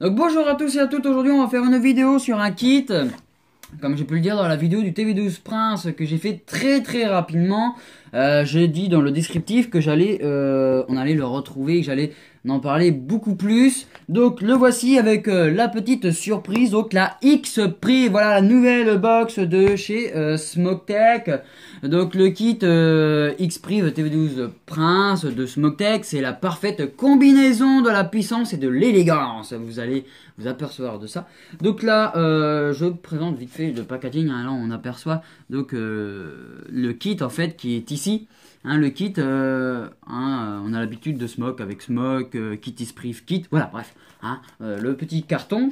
Donc bonjour à tous et à toutes, aujourd'hui on va faire une vidéo sur un kit. Comme j'ai pu le dire dans la vidéo du TV12 Prince que j'ai fait très rapidement, j'ai dit dans le descriptif que on allait le retrouver, que j'allais en parler beaucoup plus. Donc le voici avec la petite surprise, donc la X-Priv, voilà la nouvelle box de chez Smoketech. Donc le kit X-Priv TV12 Prince de Smoketech, c'est la parfaite combinaison de la puissance et de l'élégance. Vous allez vous apercevoir de ça. Donc là, je présente vite fait le packaging. Hein, là, on aperçoit donc le kit en fait qui est ici. Hein, le kit, on a l'habitude de Smok avec Smok, kit X-Priv kit. Voilà, bref. Hein, le petit carton.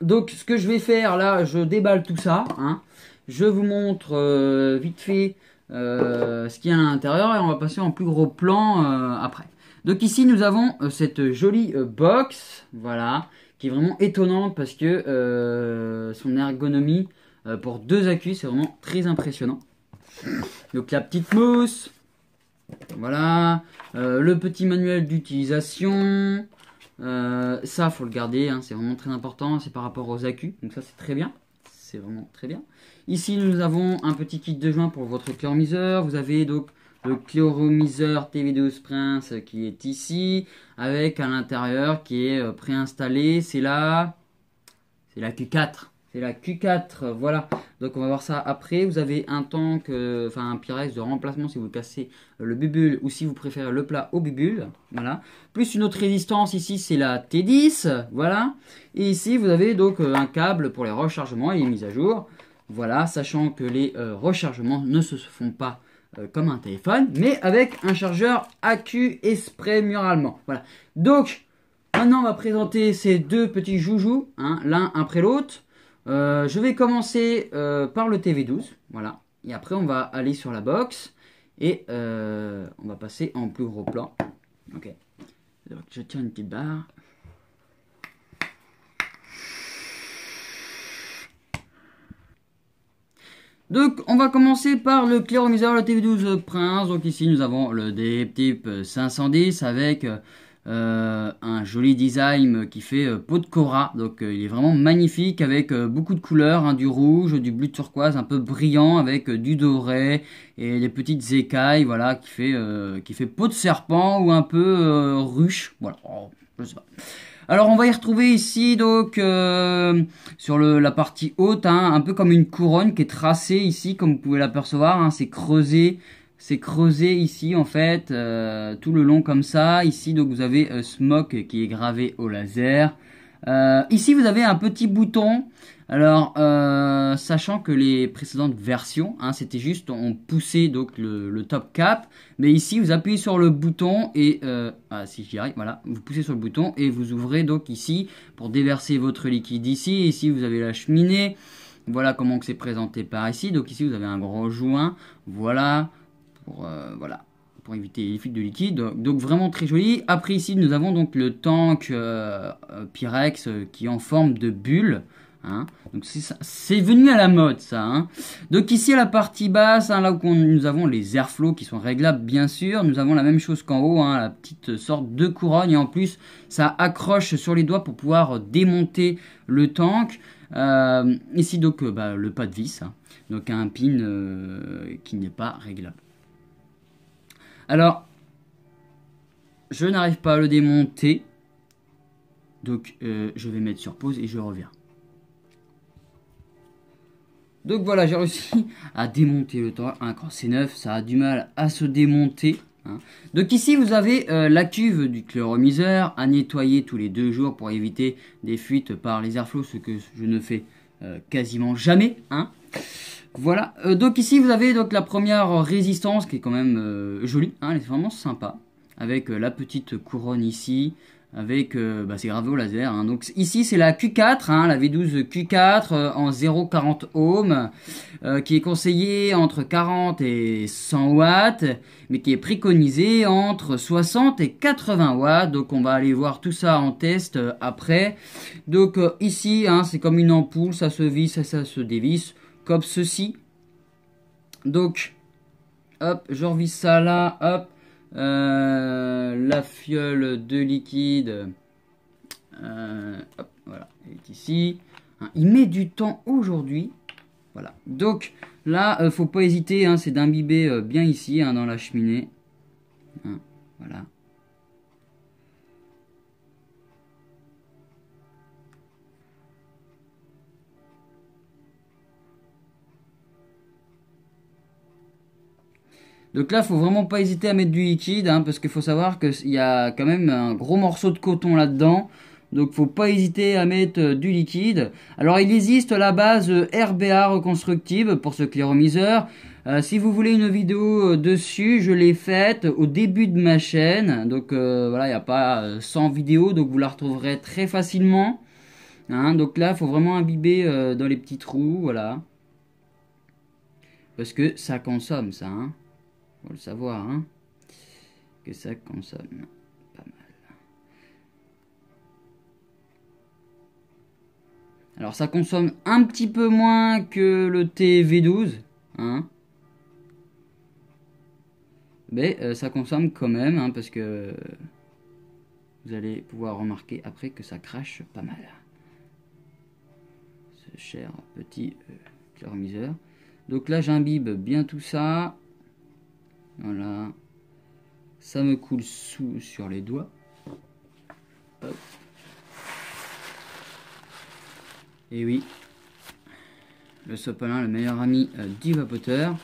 Donc, ce que je vais faire là, je déballe tout ça. Hein. Je vous montre vite fait ce qu'il y a à l'intérieur et on va passer en plus gros plan après. Donc ici nous avons cette jolie box, voilà, qui est vraiment étonnante parce que son ergonomie pour 2 accus c'est vraiment très impressionnant. Donc la petite mousse, voilà, le petit manuel d'utilisation, ça faut le garder, hein, c'est vraiment très important, c'est par rapport aux accus, donc ça c'est très bien, c'est vraiment très bien. Ici nous avons un petit kit de joint pour votre cléomiseur, vous avez donc le cléomiseur TV12 Prince qui est ici, avec à l'intérieur qui est préinstallé, c'est la Q4. C'est la Q4, voilà. Donc on va voir ça après. Vous avez un tank, enfin un Pyrex de remplacement si vous cassez le bubule ou si vous préférez le plat au bubule. Voilà. Plus une autre résistance ici, c'est la T10. Voilà. Et ici, vous avez donc un câble pour les rechargements et les mises à jour. Voilà, sachant que les rechargements ne se font pas comme un téléphone, mais avec un chargeur AQ Esprit muralement. Voilà. Donc, maintenant on va présenter ces deux petits joujoux, hein, l'un après l'autre. Je vais commencer par le TV12, voilà. Et après on va aller sur la box et on va passer en plus gros plan. Ok. Donc je tiens une petite barre. Donc on va commencer par le cléomiseur, le TV12 Prince. Donc ici nous avons le DP-Type 510 avec un joli design qui fait peau de Cora. Donc il est vraiment magnifique avec beaucoup de couleurs, hein, du rouge, du bleu turquoise un peu brillant avec du doré et des petites écailles, voilà, qui fait peau de serpent ou un peu ruche. Voilà, oh, je sais pas. Alors on va y retrouver ici donc sur la partie haute, hein, un peu comme une couronne qui est tracée ici comme vous pouvez l'apercevoir, hein, c'est creusé ici en fait tout le long comme ça. Ici donc vous avez Smok qui est gravé au laser. Ici vous avez un petit bouton. Alors sachant que les précédentes versions, hein, c'était juste on poussait donc le top cap, mais ici vous appuyez sur le bouton et si j'y arrive, voilà, vous poussez sur le bouton et vous ouvrez donc ici pour déverser votre liquide ici. Ici vous avez la cheminée, voilà comment c'est présenté par ici. Donc ici vous avez un gros joint, voilà pour éviter les fuites de liquide. Donc vraiment très joli. Après ici nous avons donc le tank Pyrex qui est en forme de bulle. Hein. Donc c'est venu à la mode ça. Hein. Donc ici à la partie basse, hein, là où nous avons les airflows qui sont réglables bien sûr. Nous avons la même chose qu'en haut, hein, la petite sorte de couronne et en plus ça accroche sur les doigts pour pouvoir démonter le tank. Ici donc le pas de vis, hein. Donc un pin qui n'est pas réglable. Alors je n'arrive pas à le démonter, donc je vais mettre sur pause et je reviens. Donc voilà, j'ai réussi à démonter le tank. Hein, quand c'est neuf, ça a du mal à se démonter. Hein. Donc ici, vous avez la cuve du cléomiseur à nettoyer tous les 2 jours pour éviter des fuites par les airflows, ce que je ne fais quasiment jamais. Hein. Voilà. Donc ici, vous avez donc la première résistance qui est quand même jolie. Hein, elle est vraiment sympa. Avec la petite couronne ici. Avec c'est gravé au laser, hein. Donc ici c'est la Q4, hein, la V12 Q4 en 0,40 ohms qui est conseillée entre 40 et 100 watts mais qui est préconisée entre 60 et 80 watts. Donc on va aller voir tout ça en test après. Donc ici hein, c'est comme une ampoule, ça se visse et ça se dévisse comme ceci. Donc hop, je revisse ça là, hop. La fiole de liquide Hop, voilà, il est ici. Hein, il met du temps aujourd'hui. Voilà. Donc là, faut pas hésiter, hein, c'est d'imbiber bien ici, hein, dans la cheminée. Hein, voilà. Donc là, faut vraiment pas hésiter à mettre du liquide, hein, parce qu'il faut savoir qu'il y a quand même un gros morceau de coton là-dedans. Donc faut pas hésiter à mettre du liquide. Alors il existe la base RBA reconstructive pour ce cléromiseur. Si vous voulez une vidéo dessus, je l'ai faite au début de ma chaîne. Donc voilà, il n'y a pas 100 vidéos, donc vous la retrouverez très facilement. Hein, donc là, il faut vraiment imbiber dans les petits trous, voilà. Parce que ça consomme ça, hein. Faut le savoir, hein, que ça consomme pas mal. Alors ça consomme un petit peu moins que le TV12, hein, mais ça consomme quand même, hein, parce que vous allez pouvoir remarquer après que ça crache pas mal. Ce cher petit cléromiseur. Donc là j'imbibe bien tout ça. Voilà, ça me coule sur les doigts. Hop. Et oui, le sopalin, le meilleur ami du vapoteur.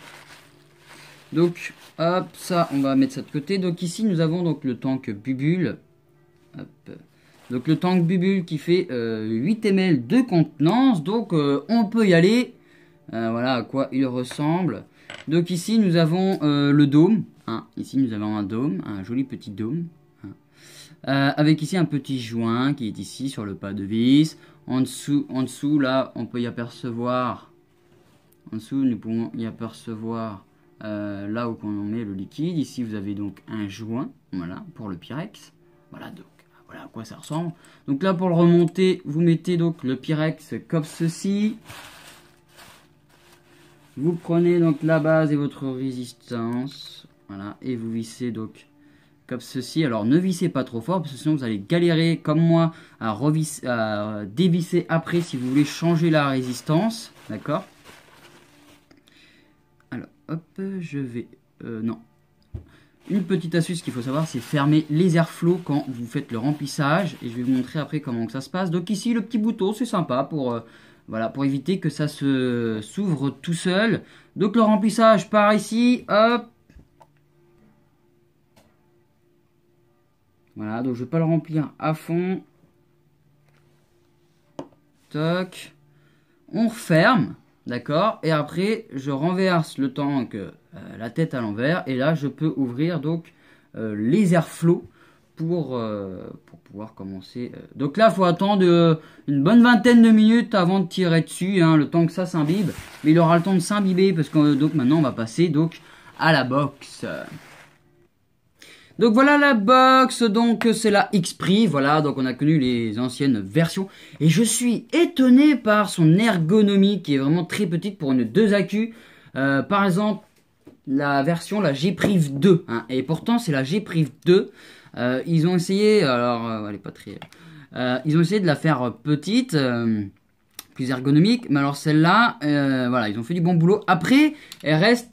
Donc, hop, ça, on va mettre ça de côté. Donc ici, nous avons donc le tank bubule. Hop. Donc le tank bubule qui fait 8 ml de contenance. Donc on peut y aller. Voilà à quoi il ressemble. Donc ici nous avons le dôme, hein. Ici nous avons un dôme, un joli petit dôme, hein. Avec ici un petit joint qui est ici sur le pas de vis. En dessous là on peut y apercevoir, en dessous nous pouvons y apercevoir là où on met le liquide. Ici vous avez donc un joint, voilà, pour le Pyrex. Voilà, donc voilà à quoi ça ressemble. Donc là pour le remonter vous mettez donc le Pyrex comme ceci. Vous prenez donc la base et votre résistance, voilà, et vous vissez donc comme ceci. Alors ne vissez pas trop fort parce que sinon vous allez galérer comme moi à dévisser après si vous voulez changer la résistance, d'accord. Alors hop, je vais non. Une petite astuce qu'il faut savoir, c'est fermer les airflows quand vous faites le remplissage, et je vais vous montrer après comment que ça se passe. Donc ici le petit bouton, c'est sympa pour voilà, pour éviter que ça s'ouvre tout seul. Donc le remplissage par ici, hop. Voilà, donc je ne vais pas le remplir à fond. Toc. On referme, d'accord. Et après, je renverse le tank, la tête à l'envers. Et là, je peux ouvrir donc les airflows pour pouvoir commencer. Donc là, il faut attendre une bonne vingtaine de minutes avant de tirer dessus, hein, le temps que ça s'imbibe. Mais il aura le temps de s'imbiber parce que donc maintenant, on va passer donc à la box. Donc voilà la box, donc c'est la X-Pri, voilà, donc on a connu les anciennes versions. Et je suis étonné par son ergonomie qui est vraiment très petite pour une 2 AQ. Par exemple, la version, la G-Priv 2, hein, et pourtant c'est la G-Priv 2. Ils ont essayé, alors elle est pas très... ils ont essayé de la faire petite, plus ergonomique, mais alors celle-là, voilà, ils ont fait du bon boulot. Après, elle reste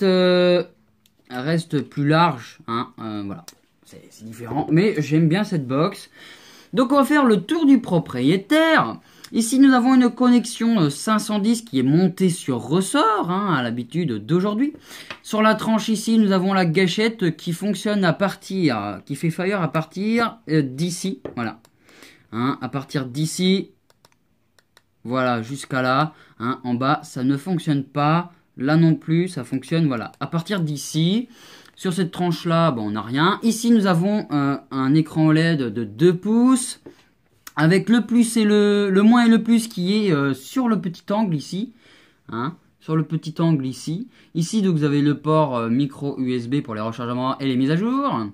plus large, hein, voilà. C'est différent, mais j'aime bien cette box. Donc on va faire le tour du propriétaire. Ici nous avons une connexion 510 qui est montée sur ressort, hein, à l'habitude d'aujourd'hui. Sur la tranche ici nous avons la gâchette qui fonctionne à partir, qui fait fire à partir d'ici, voilà. Hein, à partir d'ici, voilà, jusqu'à là. Hein, en bas ça ne fonctionne pas, là non plus ça fonctionne, voilà. À partir d'ici. Sur cette tranche-là, bon, on n'a rien. Ici, nous avons un écran OLED de 2 pouces. Avec le plus et le moins et le plus qui est sur le petit angle ici. Hein, sur le petit angle ici. Ici, donc, vous avez le port micro USB pour les rechargements et les mises à jour.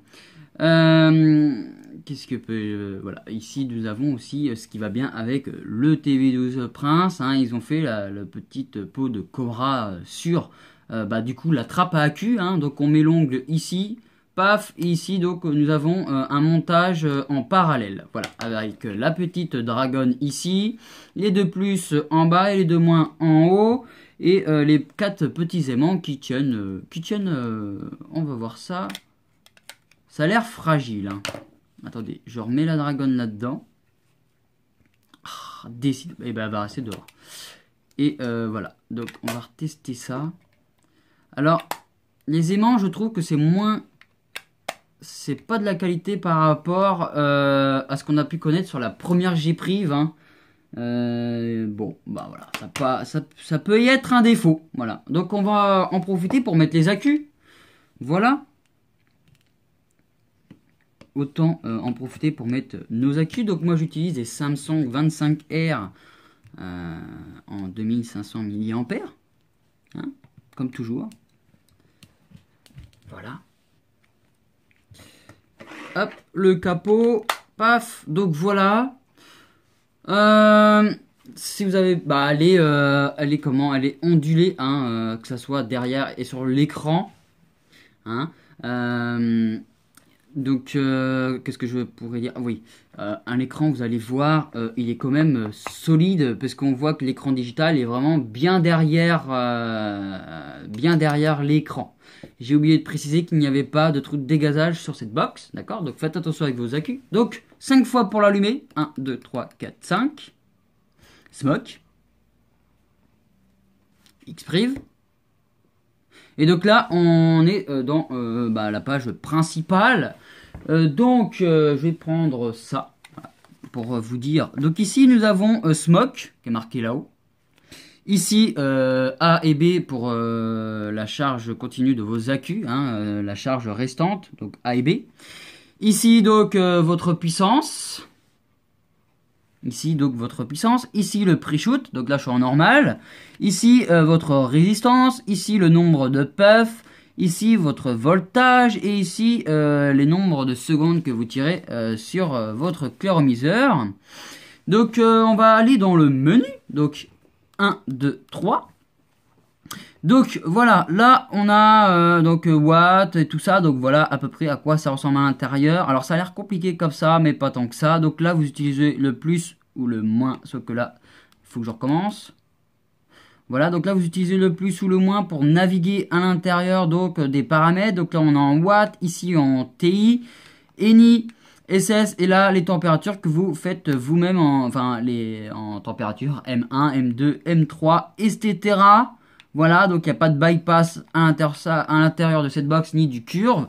Qu'est-ce que peut... voilà, ici, nous avons aussi ce qui va bien avec le TV12 Prince. Hein, ils ont fait la petite peau de Cobra sur... du coup la trappe à accu, hein, donc on met l'ongle ici paf, et ici donc nous avons un montage en parallèle, voilà, avec la petite dragonne ici, les deux plus en bas et les deux moins en haut, et les quatre petits aimants qui tiennent, on va voir ça, ça a l'air fragile, hein. Attendez, je remets la dragonne là-dedans, décide, et ben elle va rester dehors, et voilà, donc on va retester ça. Alors, les aimants, je trouve que c'est moins... C'est pas de la qualité par rapport à ce qu'on a pu connaître sur la première G-Prive. Hein. Bon, bah voilà, ça peut y être un défaut. Voilà, donc on va en profiter pour mettre les accus. Voilà. Autant en profiter pour mettre nos accus. Donc moi j'utilise des Samsung 25R en 2500 mAh. Hein, comme toujours. Voilà. Hop, le capot, paf, donc voilà. Si vous avez, bah, elle est comment, elle est ondulée, hein, que ça soit derrière et sur l'écran, hein. Donc, qu'est-ce que je pourrais dire? Oui, un écran, vous allez voir, il est quand même solide, parce qu'on voit que l'écran digital est vraiment bien derrière l'écran. J'ai oublié de préciser qu'il n'y avait pas de trou de dégazage sur cette box, d'accord? Donc faites attention avec vos accus. Donc 5 fois pour l'allumer. 1, 2, 3, 4, 5. Smoke. X-Prive. Et donc là, on est dans la page principale. Donc je vais prendre ça pour vous dire. Donc ici, nous avons Smoke, qui est marqué là-haut. Ici, A et B pour la charge continue de vos accus, hein, la charge restante, donc A et B. Ici, donc, votre puissance. Ici, donc, votre puissance. Ici, le pre-shoot, donc là, je suis en normal. Ici, votre résistance. Ici, le nombre de puffs. Ici, votre voltage. Et ici, les nombres de secondes que vous tirez sur votre cléromiseur. Donc, on va aller dans le menu. Donc, 1, 2, 3. Donc voilà, là on a donc watts et tout ça, donc voilà à peu près à quoi ça ressemble à l'intérieur. Alors ça a l'air compliqué comme ça, mais pas tant que ça. Donc là vous utilisez le plus ou le moins, sauf que là il faut que je recommence. Voilà, donc là vous utilisez le plus ou le moins pour naviguer à l'intérieur donc des paramètres. Donc là on est en watts, ici en TI, ENI, SS, et là les températures que vous faites vous-même en température M1, M2, M3, etc. Voilà, donc il n'y a pas de bypass à l'intérieur de cette box ni du curve.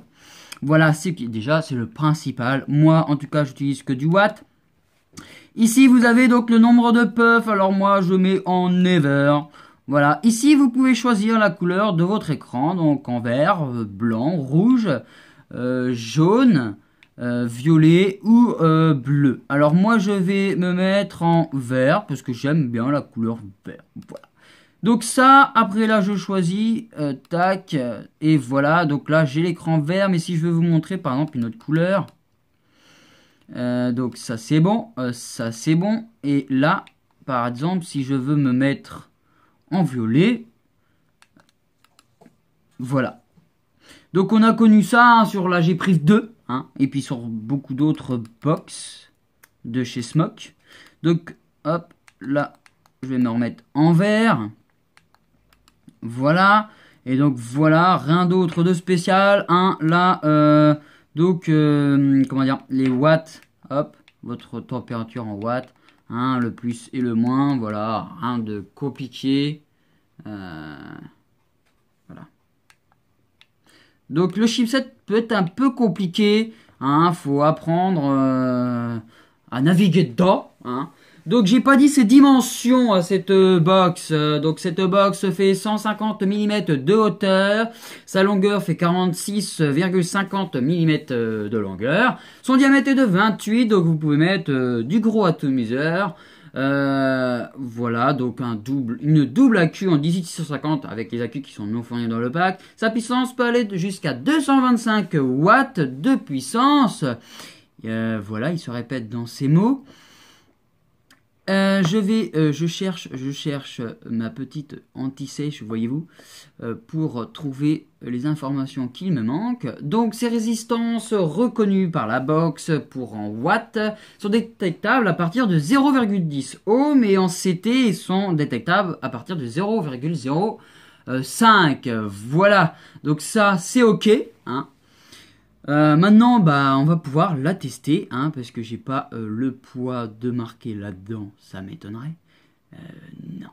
Voilà, c'est le principal. Moi en tout cas j'utilise que du watt. Ici vous avez donc le nombre de puffs. Alors moi je mets en never. Voilà, ici vous pouvez choisir la couleur de votre écran, donc en vert, blanc, rouge, jaune, violet ou bleu. Alors moi je vais me mettre en vert parce que j'aime bien la couleur vert. Voilà. Donc ça, après là je choisis, tac, et voilà, donc là j'ai l'écran vert, mais si je veux vous montrer par exemple une autre couleur, donc ça c'est bon, et là par exemple si je veux me mettre en violet, voilà. Donc on a connu ça hein, sur la G-Prive 2, hein, et puis sur beaucoup d'autres box de chez Smoke. Donc hop, là je vais me remettre en vert. Voilà, et donc voilà, rien d'autre de spécial, hein, là, comment dire, les watts, hop, votre température en watts, hein, le plus et le moins, voilà, rien de compliqué, voilà. Donc le chipset peut être un peu compliqué, hein, faut apprendre à naviguer dedans, hein. Donc j'ai pas dit ses dimensions à cette box. Donc cette box fait 150 mm de hauteur. Sa longueur fait 46,50 mm de longueur. Son diamètre est de 28. Donc vous pouvez mettre du gros atomiseur. Voilà, donc une double accu en 18650 avec les accus qui sont non fournis dans le pack. Sa puissance peut aller jusqu'à 225 watts de puissance. Voilà, il se répète dans ces mots. je cherche ma petite anti-sèche, voyez-vous, pour trouver les informations qu'il me manque. Donc, ces résistances reconnues par la box pour en watts sont détectables à partir de 0,10 ohms et en CT sont détectables à partir de 0,05. Voilà, donc ça c'est ok, hein. Maintenant, bah, on va pouvoir la tester, hein, parce que j'ai pas le poids de marquer là-dedans, ça m'étonnerait. Non,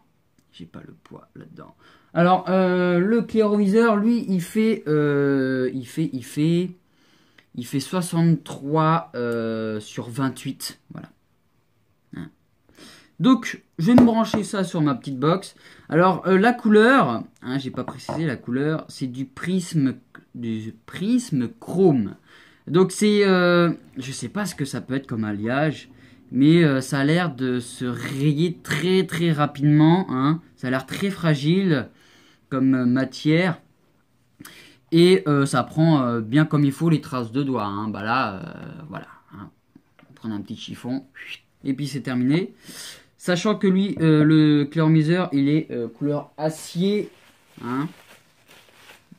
j'ai pas le poids là-dedans. Alors, le clairoviseur, lui, il fait 63 sur 28, voilà. Hein. Donc, je vais me brancher ça sur ma petite box. Alors, la couleur, hein, j'ai pas précisé la couleur, c'est du prisme chrome. Donc c'est, je sais pas ce que ça peut être comme alliage, mais ça a l'air de se rayer très très rapidement, hein. Ça a l'air très fragile comme matière et ça prend bien comme il faut les traces de doigts, hein. Bah là, voilà, hein. On prend un petit chiffon et puis c'est terminé. Sachant que lui, le clairomiseur, il est couleur acier, hein.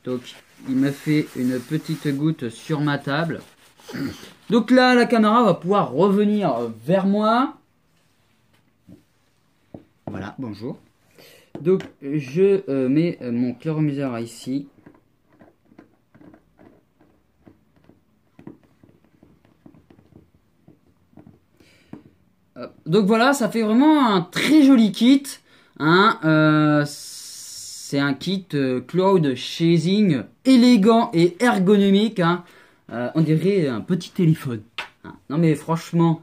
Donc il m'a fait une petite goutte sur ma table. Donc là, la caméra va pouvoir revenir vers moi. Voilà, bonjour. Donc je mets mon clairomiseur ici. Donc voilà, ça fait vraiment un très joli kit, hein. C'est un kit cloud shading élégant et ergonomique, hein. On dirait un petit téléphone, hein. Non mais franchement,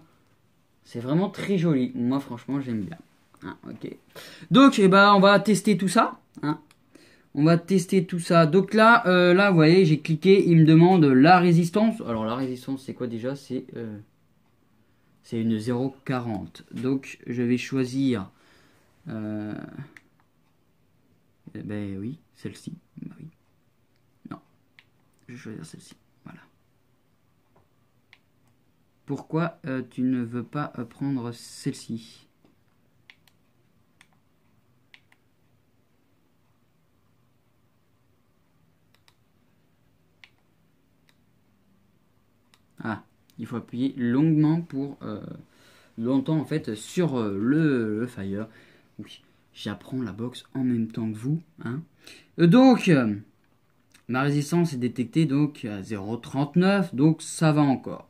c'est vraiment très joli. Moi franchement j'aime bien, hein, ok. Donc eh ben, on va tester tout ça, hein. On va tester tout ça. Donc là, vous voyez, j'ai cliqué, il me demande la résistance. Alors la résistance c'est quoi déjà? C'est une 0,40. Donc je vais choisir... ben oui, celle-ci. Ben oui. Non, je vais choisir celle-ci. Voilà. Pourquoi tu ne veux pas prendre celle-ci? Ah, il faut appuyer longuement pour longtemps en fait sur le Fire. Oui, j'apprends la boxe en même temps que vous, hein. Donc ma résistance est détectée donc à 0,39, donc ça va encore.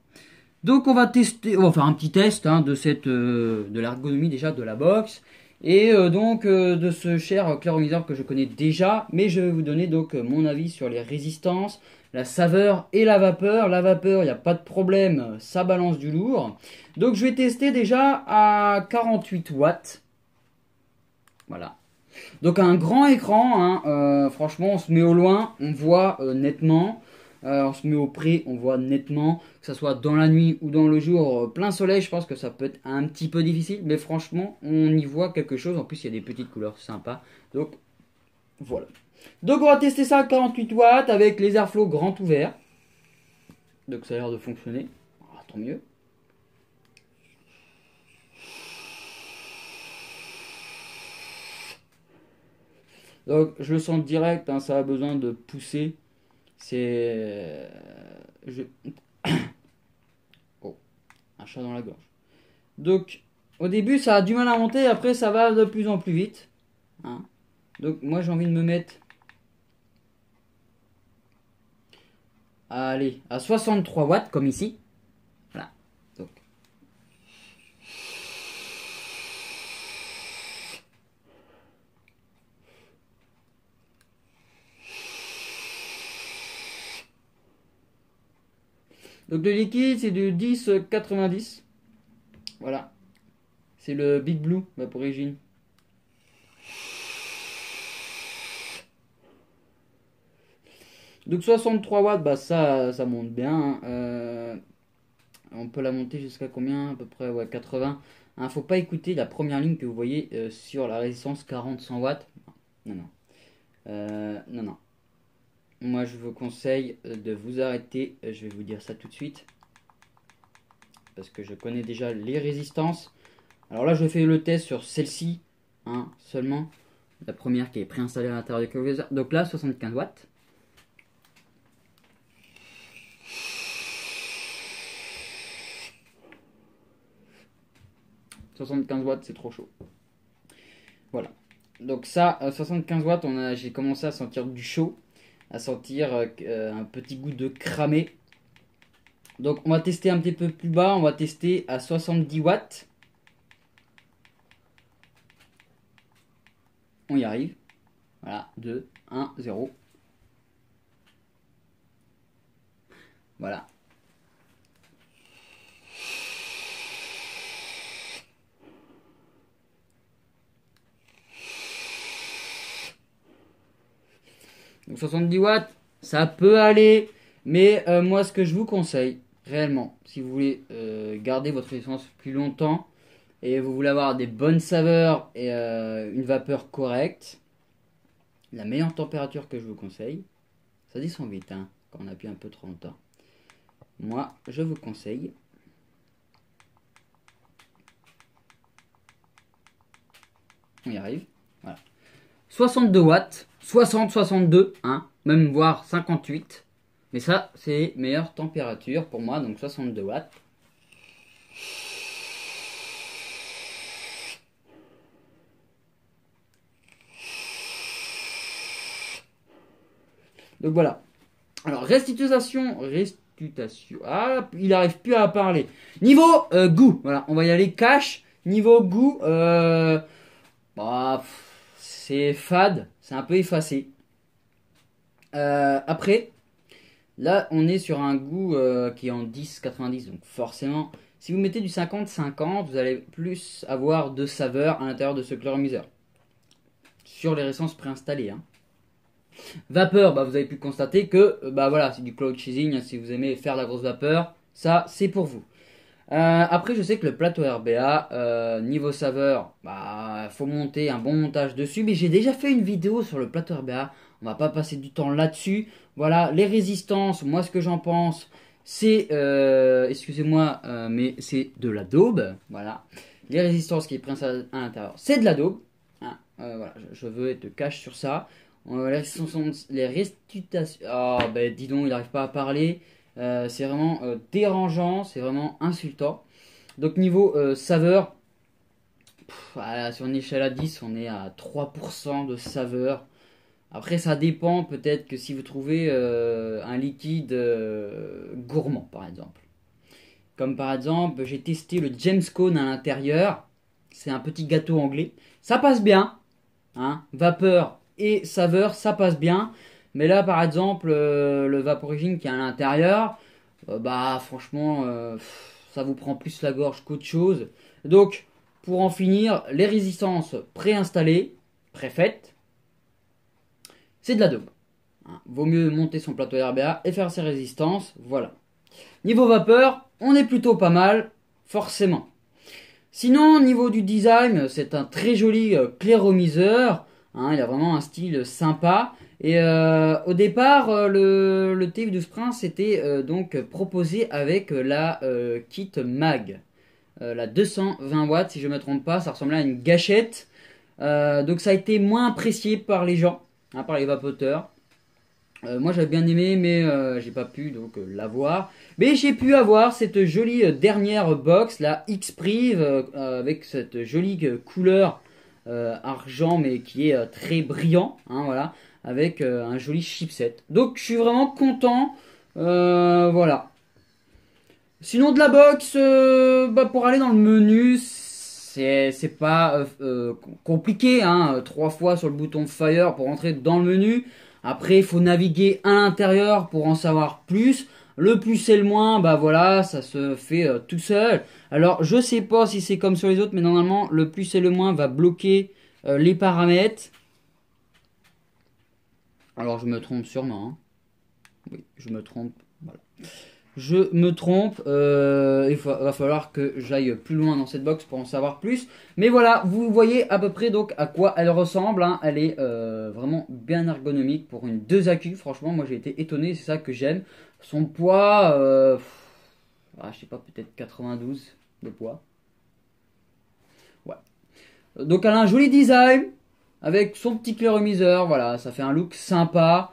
Donc on va tester, on va faire un petit test, hein, de l'ergonomie déjà de la box et donc de ce cher clairomiseur que je connais déjà, mais je vais vous donner donc mon avis sur les résistances, la saveur et la vapeur. La vapeur, il n'y a pas de problème, ça balance du lourd. Donc je vais tester déjà à 48 watts. Voilà. Donc un grand écran, hein, franchement on se met au loin, on voit nettement. On se met au près, on voit nettement, que ce soit dans la nuit ou dans le jour, plein soleil, je pense que ça peut être un petit peu difficile, mais franchement, on y voit quelque chose. En plus, il y a des petites couleurs sympas. Donc, voilà. Donc, on va tester ça à 48 watts avec les airflow grand ouverts. Donc, ça a l'air de fonctionner. Ah, tant mieux. Donc, je le sens direct, hein, ça a besoin de pousser. C'est... Oh, un chat dans la gorge. Donc, au début, ça a du mal à monter. Après, ça va de plus en plus vite, hein. Donc, moi, j'ai envie de me mettre... Allez, à 63 watts, comme ici. Voilà. Donc... Donc le liquide c'est du 10,90. Voilà. C'est le Big Blue Vaporigine. Donc 63 watts, bah ça monte bien, hein. On peut la monter jusqu'à combien? À peu près, ouais, 80. Hein, faut pas écouter la première ligne que vous voyez sur la résistance 40-100 watts. Non, non. Non, non. Moi je vous conseille de vous arrêter. Je vais vous dire ça tout de suite. Parce que je connais déjà les résistances. Alors là, je fais le test sur celle-ci, hein, seulement. La première qui est préinstallée à l'intérieur du cloud. Donc là, 75 watts. « 75 watts, c'est trop chaud. » Voilà. Donc ça, 75 watts, j'ai commencé à sentir du chaud, à sentir un petit goût de cramé. Donc on va tester un petit peu plus bas, on va tester à 70 watts. On y arrive. Voilà, 2, 1, 0. Voilà. Donc 70 watts, ça peut aller. Mais moi, ce que je vous conseille, réellement, si vous voulez garder votre essence plus longtemps et vous voulez avoir des bonnes saveurs et une vapeur correcte, la meilleure température que je vous conseille, ça descend vite hein, quand on appuie un peu trop longtemps. Moi, je vous conseille on y arrive, voilà. 62 watts, 60, 62, hein, même voire 58. Mais ça, c'est meilleure température pour moi, donc 62 watts. Donc voilà. Alors, restitution. Ah, il n'arrive plus à parler. Niveau goût, voilà, on va y aller cash. Niveau goût, bah, c'est fade, c'est un peu effacé. Après, là, on est sur un goût qui est en 10-90, donc forcément, si vous mettez du 50-50, vous allez plus avoir de saveur à l'intérieur de ce chloromiseur. Sur les essences préinstallées, hein. Vapeur, bah, vous avez pu constater que bah voilà, c'est du cloud chasing, hein, si vous aimez faire de la grosse vapeur, ça c'est pour vous. Après, je sais que le plateau RBA, niveau saveur, bah faut monter un bon montage dessus, mais j'ai déjà fait une vidéo sur le plateau RBA, on va pas passer du temps là-dessus. Voilà, les résistances, moi ce que j'en pense, c'est, excusez-moi, mais c'est de la daube, voilà. Les résistances qui prennent ça à l'intérieur, c'est de la daube, hein, voilà, je veux être cash sur ça. Les restitutions. Oh, ben dis donc, il n'arrive pas à parler. C'est vraiment dérangeant, c'est vraiment insultant. Donc, niveau saveur, voilà, sur une échelle à 10, on est à 3% de saveur. Après, ça dépend. Peut-être que si vous trouvez un liquide gourmand, par exemple. Comme par exemple, j'ai testé le James Cone à l'intérieur. C'est un petit gâteau anglais. Ça passe bien. Hein, vapeur et saveur, ça passe bien. Mais là, par exemple, le Vaporigine qui est à l'intérieur, bah franchement, ça vous prend plus la gorge qu'autre chose. Donc, pour en finir, les résistances préinstallées, préfaites, c'est de la daube. Hein, vaut mieux monter son plateau RBA et faire ses résistances, voilà. Niveau vapeur, on est plutôt pas mal, forcément. Sinon, au niveau du design, c'est un très joli clairomiseur. Hein, il a vraiment un style sympa. Et au départ, le TV12 Prince était donc proposé avec la kit Mag. La 220 watts, si je ne me trompe pas, ça ressemblait à une gâchette. Donc ça a été moins apprécié par les gens, hein, par les vapoteurs. Moi j'avais bien aimé mais j'ai pas pu donc l'avoir. Mais j'ai pu avoir cette jolie dernière box, la X-Priv, avec cette jolie couleur argent mais qui est très brillant, hein, voilà, avec un joli chipset. Donc je suis vraiment content, voilà. Sinon de la box, bah, pour aller dans le menu, c'est pas compliqué, hein, 3 fois sur le bouton Fire pour entrer dans le menu. Après, il faut naviguer à l'intérieur pour en savoir plus. Le plus et le moins, bah voilà, ça se fait tout seul. Alors, je sais pas si c'est comme sur les autres, mais normalement, le plus et le moins va bloquer les paramètres. Alors, je me trompe sûrement, hein. Oui, je me trompe. Voilà. Je me trompe, va falloir que j'aille plus loin dans cette box pour en savoir plus. Mais voilà, vous voyez à peu près donc à quoi elle ressemble, hein. Elle est vraiment bien ergonomique pour une 2 AQ. Franchement, moi j'ai été étonné, c'est ça que j'aime. Son poids, je sais pas, peut-être 92 de poids. Donc elle a un joli design avec son petit cléromiseur. Voilà, ça fait un look sympa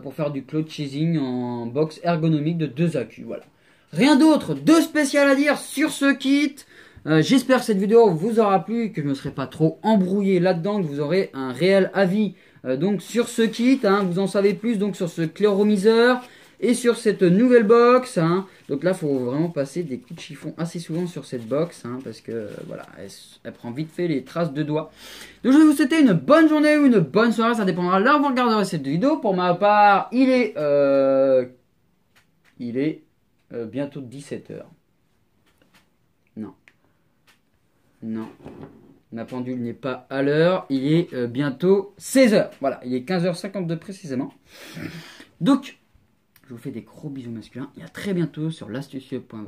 pour faire du cloud chasing en box ergonomique de 2 accus. Voilà. Rien d'autre de spécial à dire sur ce kit. J'espère que cette vidéo vous aura plu, que je ne me serai pas trop embrouillé là-dedans, que vous aurez un réel avis donc sur ce kit. Hein, vous en savez plus donc sur ce cléromiseur et sur cette nouvelle box. Hein. Donc là, il faut vraiment passer des coups de chiffon assez souvent sur cette box, hein, parce que voilà, elle prend vite fait les traces de doigts. Donc je vais vous souhaiter une bonne journée ou une bonne soirée, ça dépendra là où vous regarderez cette vidéo. Pour ma part, il est bientôt 17h. Non, ma pendule n'est pas à l'heure, il est bientôt 16h. Voilà, il est 15h52 précisément. Donc, je vous fais des gros bisous masculins et à très bientôt sur l'astucieux.web.